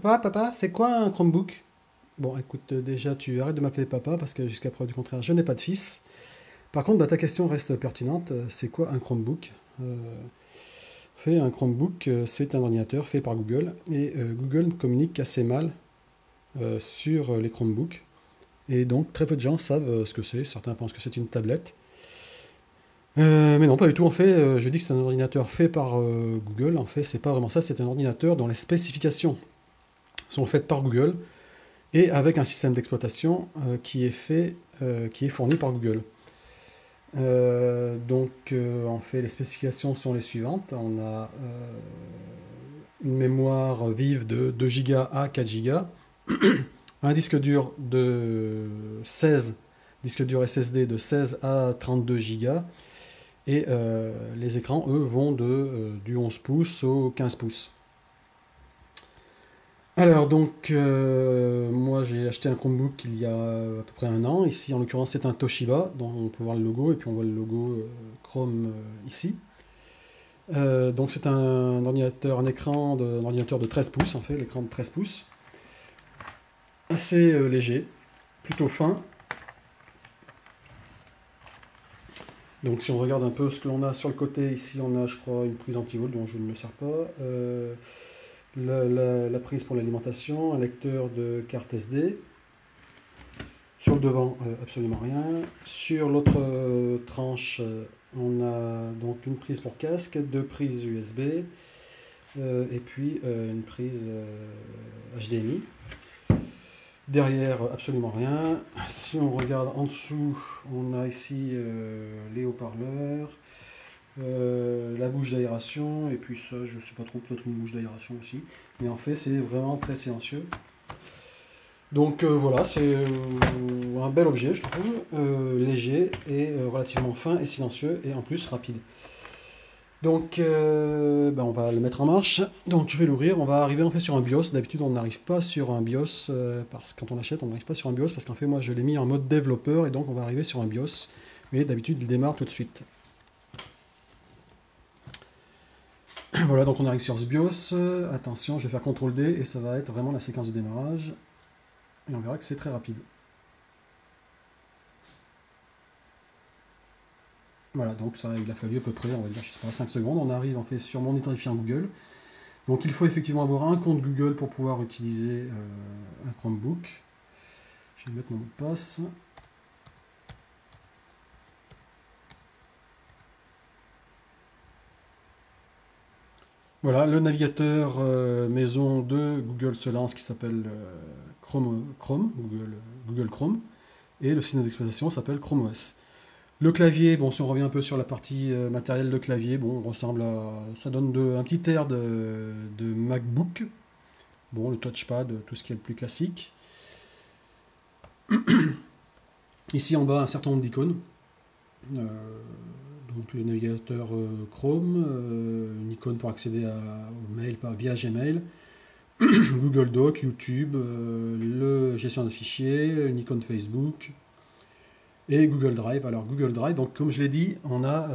Papa, papa, c'est quoi un Chromebook? Bon, écoute, déjà, tu arrêtes de m'appeler papa parce que jusqu'à preuve du contraire, je n'ai pas de fils. Par contre, ta question reste pertinente. C'est quoi un Chromebook? Un Chromebook, c'est un ordinateur fait par Google et Google communique assez mal sur les Chromebooks. Et donc, très peu de gens savent ce que c'est. Certains pensent que c'est une tablette. Mais non, pas du tout. En fait, je dis que c'est un ordinateur fait par Google. En fait, c'est pas vraiment ça. C'est un ordinateur dont les spécifications sont faites par Google et avec un système d'exploitation qui est fourni par Google. En fait, les spécifications sont les suivantes. On a une mémoire vive de 2 Go à 4 Go, un disque dur de 16, disque dur SSD de 16 à 32 Go, et les écrans, eux, vont du 11 pouces au 15 pouces. Alors moi j'ai acheté un Chromebook il y a à peu près un an. Ici en l'occurrence c'est un Toshiba, dont on peut voir le logo et puis on voit le logo Chrome ici. Donc c'est un ordinateur, un ordinateur de 13 pouces en fait, l'écran de 13 pouces. Assez léger, plutôt fin. Donc si on regarde un peu ce que l'on a sur le côté, ici on a je crois une prise anti-vol dont je ne me sers pas. La prise pour l'alimentation, un lecteur de carte SD. Sur le devant, absolument rien. Sur l'autre tranche, on a donc une prise pour casque, deux prises USB, et puis une prise HDMI. Derrière, absolument rien. Si on regarde en dessous, on a ici les haut-parleurs, la bouche d'aération, et puis ça, je ne sais pas trop, peut-être une bouche d'aération aussi. Mais en fait, c'est vraiment très silencieux. Donc voilà, c'est un bel objet, je trouve, léger et relativement fin et silencieux, et en plus rapide. Donc on va le mettre en marche. Donc je vais l'ouvrir, on va arriver en fait sur un BIOS. D'habitude on n'arrive pas sur un BIOS, parce que quand on l'achète on n'arrive pas sur un BIOS, parce qu'en fait moi je l'ai mis en mode développeur, et donc on va arriver sur un BIOS. Mais d'habitude il démarre tout de suite. Voilà, donc on arrive sur ce BIOS. Attention, je vais faire CTRL D et ça va être vraiment la séquence de démarrage. Et on verra que c'est très rapide. Voilà, donc ça, il a fallu à peu près, on va dire, je sais pas, 5 secondes. On arrive en fait sur mon identifiant Google. Donc il faut effectivement avoir un compte Google pour pouvoir utiliser un Chromebook. Je vais mettre mon mot de passe. Voilà, le navigateur maison de Google se lance, qui s'appelle Google Chrome, et le système d'exploitation s'appelle Chrome OS. Le clavier, bon, si on revient un peu sur la partie matérielle de clavier, bon, ressemble à, ça donne un petit air de MacBook. Bon, le touchpad, tout ce qui est le plus classique. Ici en bas, un certain nombre d'icônes. Donc le navigateur Chrome, une icône pour accéder au mail via Gmail, Google Doc, YouTube, le gestion de fichiers, une icône Facebook et Google Drive. Alors Google Drive, donc comme je l'ai dit, on a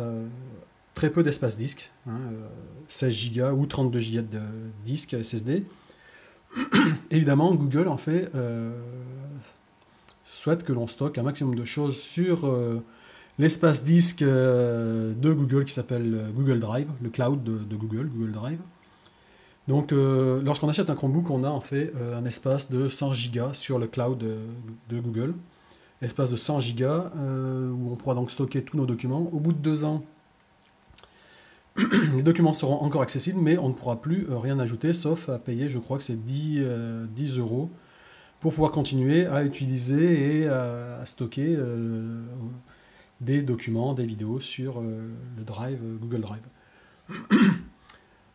très peu d'espace disque, 16 Go ou 32 Go de disque SSD. Évidemment, Google en fait souhaite que l'on stocke un maximum de choses sur l'espace disque de Google, qui s'appelle Google Drive, le cloud de Google, Google Drive. Donc lorsqu'on achète un Chromebook, on a en fait un espace de 100 Go sur le cloud de Google. Espace de 100 Go où on pourra donc stocker tous nos documents. Au bout de 2 ans, les documents seront encore accessibles, mais on ne pourra plus rien ajouter, sauf à payer, je crois que c'est 10 euros, pour pouvoir continuer à utiliser et à stocker des documents, des vidéos sur le Drive, Google Drive.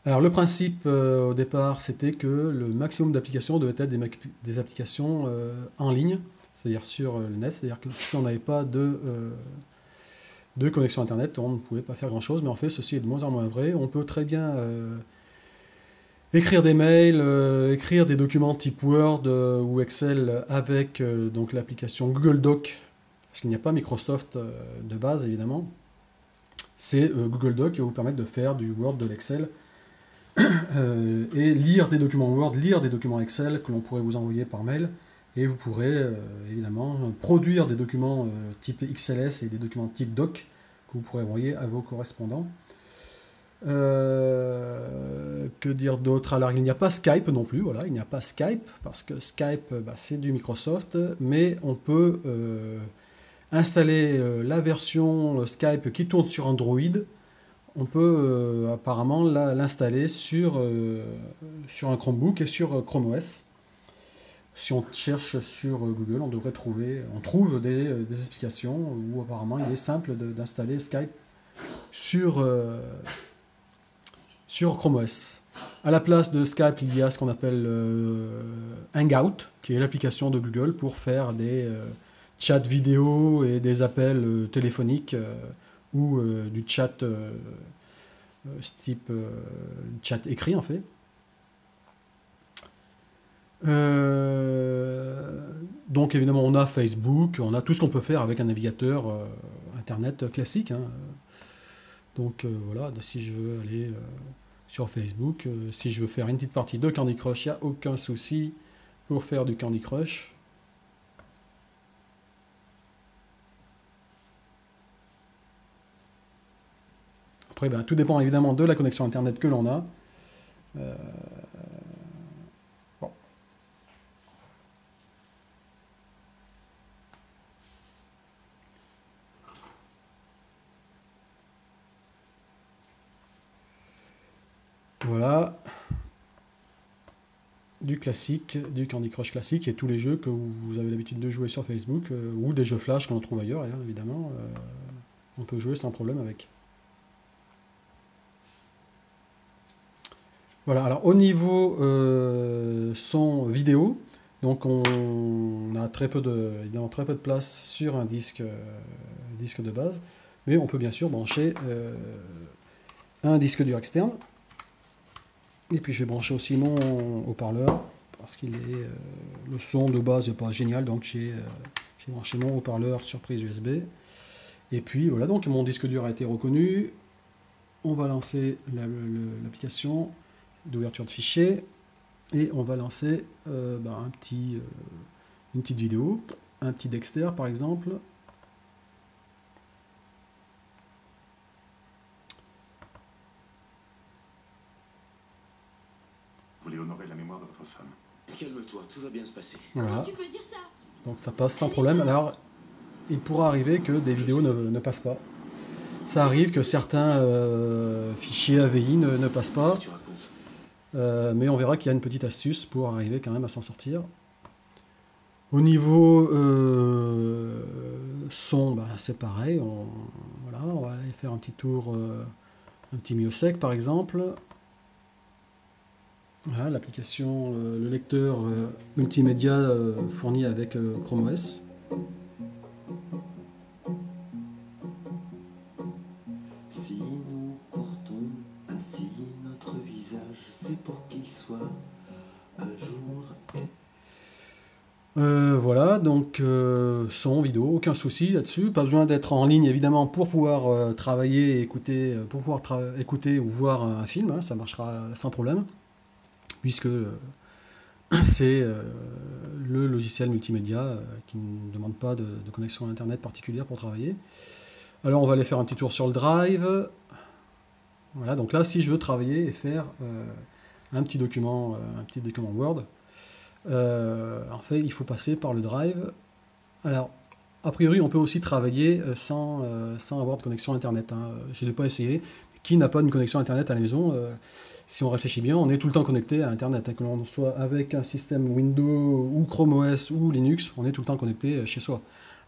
Alors le principe au départ, c'était que le maximum d'applications devait être des applications en ligne, c'est-à-dire sur le net, c'est-à-dire que si on n'avait pas de connexion internet, on ne pouvait pas faire grand-chose, mais en fait ceci est de moins en moins vrai. On peut très bien écrire des mails, écrire des documents type Word ou Excel avec donc l'application Google Doc, parce qu'il n'y a pas Microsoft de base évidemment. C'est Google Doc qui va vous permettre de faire du Word, de l'Excel et lire des documents Word, lire des documents Excel que l'on pourrait vous envoyer par mail. Et vous pourrez évidemment produire des documents type XLS et des documents type doc que vous pourrez envoyer à vos correspondants. Que dire d'autre? Alors il n'y a pas Skype non plus, voilà, il n'y a pas Skype, parce que Skype c'est du Microsoft, mais on peut installer la version Skype qui tourne sur Android. On peut apparemment l'installer sur un Chromebook et sur Chrome OS. Si on cherche sur Google, on trouve des explications où apparemment il est simple d'installer Skype sur Chrome OS. À la place de Skype, il y a ce qu'on appelle Hangout, qui est l'application de Google pour faire des chats vidéo et des appels téléphoniques ou du chat type chat écrit en fait. Donc évidemment on a Facebook, on a tout ce qu'on peut faire avec un navigateur internet classique, hein. Donc voilà, si je veux aller sur Facebook, si je veux faire une petite partie de Candy Crush, il n'y a aucun souci pour faire du Candy Crush. Après tout dépend évidemment de la connexion internet que l'on a. Bon. Voilà, du classique, du Candy Crush classique et tous les jeux que vous avez l'habitude de jouer sur Facebook ou des jeux Flash qu'on trouve ailleurs, hein, évidemment, on peut jouer sans problème avec. Voilà, alors au niveau son vidéo, donc on a évidemment très peu de place sur un disque de base, mais on peut bien sûr brancher un disque dur externe. Et puis je vais brancher aussi mon haut-parleur, parce qu'il est le son de base n'est pas génial, donc j'ai branché mon haut-parleur sur prise USB. Et puis voilà, donc mon disque dur a été reconnu. On va lancer l'application d'ouverture de fichiers et on va lancer une petite vidéo, un petit Dexter par exemple. Vous voulez honorer la mémoire de votre femme. Calme-toi, tout va bien se passer. Voilà. Comment tu peux dire ça? Donc ça passe sans problème. Alors il pourra arriver que des vidéos ne passent pas. Ça arrive que certains fichiers AVI ne passent pas. Tu racontes. Mais on verra qu'il y a une petite astuce pour arriver quand même à s'en sortir. Au niveau son, c'est pareil. Voilà, on va aller faire un petit tour, un petit Miosec par exemple. Voilà, l'application, le lecteur multimédia fourni avec Chrome OS. Si nous portons ainsi notre visage, c'est pour qu'il soit un jour. Voilà, donc son, vidéo, aucun souci là-dessus. Pas besoin d'être en ligne évidemment pour pouvoir travailler et écouter, écouter ou voir un film, hein, ça marchera sans problème, puisque c'est le logiciel multimédia qui ne demande pas de connexion internet particulière pour travailler. Alors on va aller faire un petit tour sur le Drive. Voilà, donc là si je veux travailler et faire un petit document Word, en fait il faut passer par le Drive. Alors a priori on peut aussi travailler sans avoir de connexion internet, hein. Je ne l'ai pas essayé. Qui n'a pas une connexion internet à la maison? Si on réfléchit bien, on est tout le temps connecté à internet, hein, que l'on soit avec un système Windows ou Chrome OS ou Linux, on est tout le temps connecté chez soi.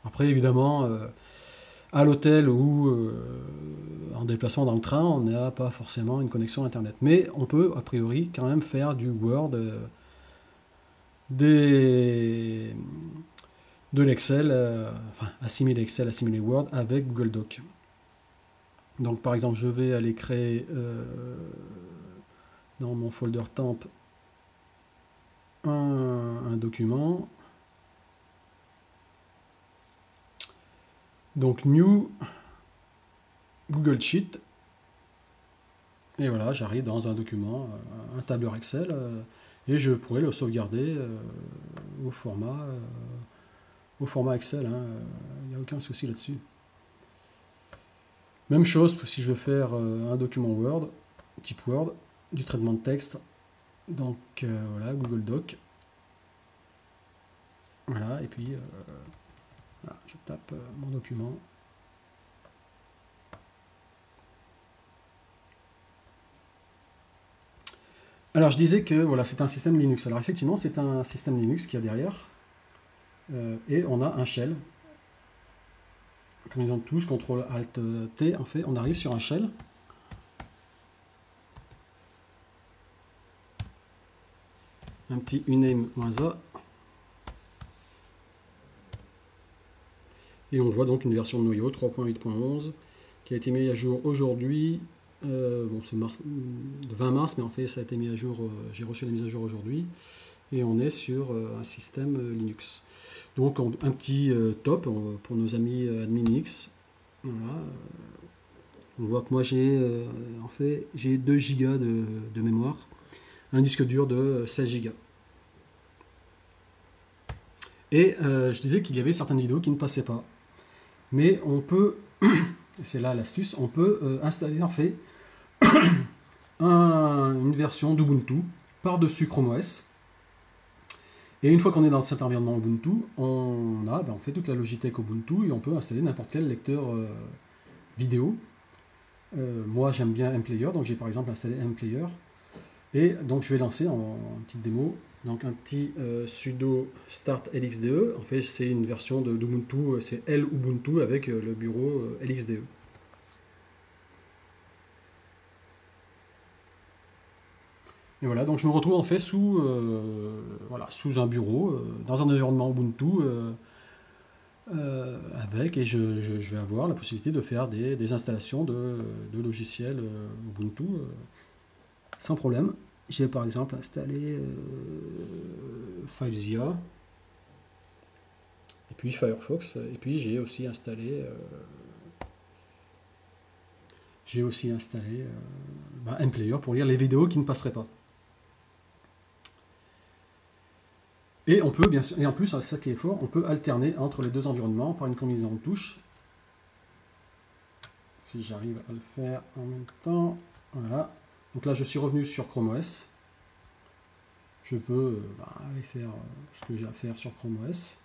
Après évidemment à l'hôtel ou en déplacement dans le train, on n'a pas forcément une connexion internet. Mais on peut a priori quand même faire du Word, de l'Excel, assimiler Excel, assimiler Word avec Google Doc. Donc par exemple, je vais aller créer dans mon folder temp un document. Donc New Google Sheet. Et voilà, j'arrive dans un document, un tableur Excel, et je pourrais le sauvegarder au format Excel. Il n'y a aucun souci là-dessus. Même chose si je veux faire un document Word, type Word, du traitement de texte. Donc voilà, Google Doc. Voilà, et puis voilà, je tape mon document. Alors je disais que voilà, c'est un système Linux. Alors effectivement, c'est un système Linux qu'il y a derrière. Et on a un shell. Comme ils ont tous, CTRL ALT T, en fait, on arrive sur un shell. Un petit uname-a. Et on voit donc une version de noyau 3.8.11 qui a été mise à jour aujourd'hui. Bon, c'est le 20 mars, mais en fait, ça a été mis à jour. J'ai reçu la mise à jour aujourd'hui. Et on est sur un système Linux. Donc, un petit top pour nos amis admin Linux. Voilà. On voit que moi, j'ai en fait, j'ai 2 Go de mémoire. Un disque dur de 16 Go. Et je disais qu'il y avait certaines vidéos qui ne passaient pas. Mais on peut, et c'est là l'astuce, on peut installer en fait une version d'Ubuntu par-dessus Chrome OS. Et une fois qu'on est dans cet environnement Ubuntu, on fait toute la Logitech Ubuntu et on peut installer n'importe quel lecteur vidéo. Moi j'aime bien MPlayer, donc j'ai par exemple installé MPlayer. Et donc je vais lancer en petite démo donc un petit sudo start LXDE. En fait c'est une version d'Ubuntu, c'est Ubuntu avec le bureau LXDE. Et voilà, donc je me retrouve en fait sous un bureau, dans un environnement Ubuntu et je vais avoir la possibilité de faire des installations de logiciels Ubuntu sans problème. J'ai par exemple installé FileZilla, et puis Firefox, et puis j'ai aussi installé MPlayer pour lire les vidéos qui ne passeraient pas. Et on peut bien sûr, et en plus, ça qui est fort, on peut alterner entre les deux environnements par une combinaison de touches. Si j'arrive à le faire en même temps, voilà. Donc là, je suis revenu sur Chrome OS. Je peux aller faire ce que j'ai à faire sur Chrome OS.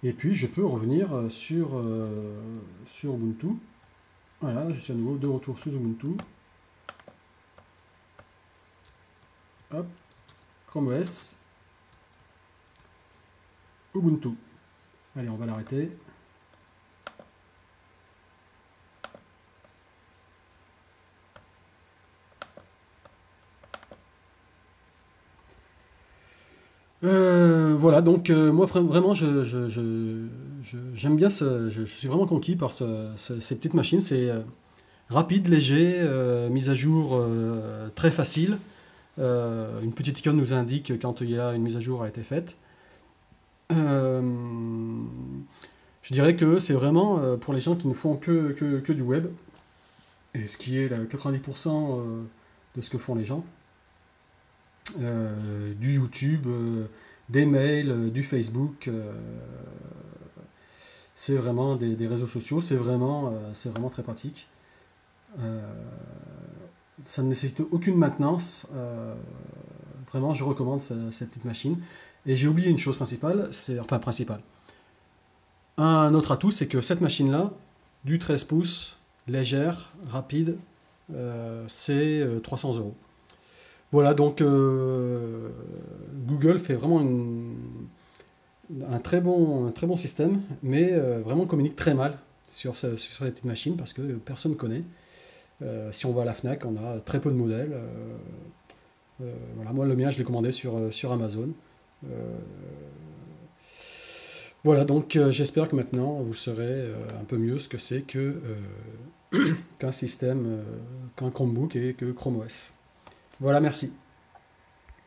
Et puis, je peux revenir sur Ubuntu. Voilà, là, je suis à nouveau de retour sous Ubuntu. Hop, Chrome OS. Ubuntu. Allez, on va l'arrêter. Voilà, donc moi vraiment j'aime bien je suis vraiment conquis par ces petites machines. C'est rapide, léger, mise à jour très facile. Une petite icône nous indique quand il y a une mise à jour a été faite. Je dirais que c'est vraiment pour les gens qui ne font que du web, et ce qui est 90% de ce que font les gens. Du YouTube, des mails, du Facebook, c'est vraiment des réseaux sociaux, c'est vraiment très pratique. Ça ne nécessite aucune maintenance. Vraiment, je recommande cette petite machine. Et j'ai oublié une chose principale, un autre atout, c'est que cette machine-là, du 13 pouces, légère, rapide, c'est 300 €. Voilà, donc Google fait vraiment un très bon système, mais vraiment communique très mal sur les petites machines parce que personne ne connaît. Si on va à la Fnac, on a très peu de modèles. Voilà, moi le mien, je l'ai commandé sur Amazon. Voilà, donc j'espère que maintenant vous saurez un peu mieux ce que c'est qu'un système, qu'un Chromebook et que Chrome OS. Voilà, merci.